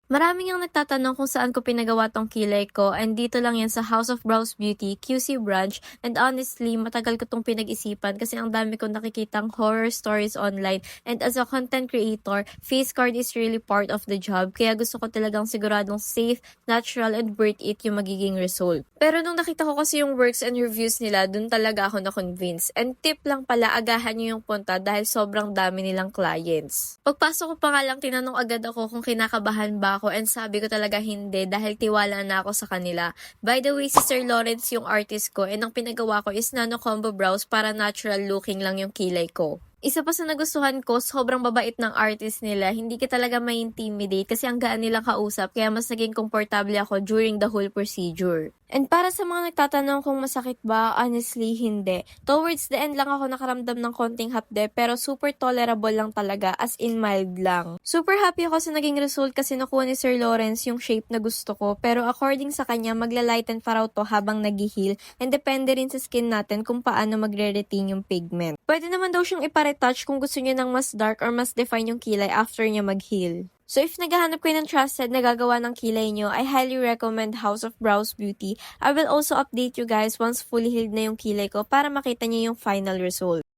Maraming ang nagtatanong kung saan ko pinagawa tong kilay ko, and dito lang yan sa House of Brows Beauty, QC branch. And honestly, matagal ko tong pinag-isipan kasi ang dami kong nakikitang horror stories online. And as a content creator, face card is really part of the job. Kaya gusto ko talagang siguradong safe, natural, and worth it yung magiging result. Pero nung nakita ko kasi yung works and reviews nila, dun talaga ako na-convince. And tip lang pala, agahan nyo yung punta dahil sobrang dami nilang clients. Pagpasok ko pa nga lang, tinanong agad ako kung kinakabahan ba ako, and sabi ko talaga hindi dahil tiwala na ako sa kanila. By the way, si Sir Lawrence yung artist ko, and ang pinagawa ko is nano combo brows para natural looking lang yung kilay ko. Isa pa sa nagustuhan ko, sobrang babait ng artist nila. Hindi ka talaga may intimidate kasi ang gaan nilang kausap, kaya mas naging komportable ako during the whole procedure. And para sa mga nagtatanong kung masakit ba, honestly, hindi. Towards the end lang ako nakaramdam ng konting hapde, pero super tolerable lang talaga, as in mild lang. Super happy ako sa naging result kasi nakuha ni Sir Lawrence yung shape na gusto ko, pero according sa kanya, magla-lighten pa raw to habang nag-heal, and depende rin sa skin natin kung paano magre-retain yung pigment. Pwede naman daw siyang ipa-retouch kung gusto niya ng mas dark or mas define yung kilay after niya mag-heal. So if naghahanap kayo ng trusted na gagawa ng kilay nyo, I highly recommend House of Brows Beauty. I will also update you guys once fully healed na yung kilay ko para makita niyo yung final result.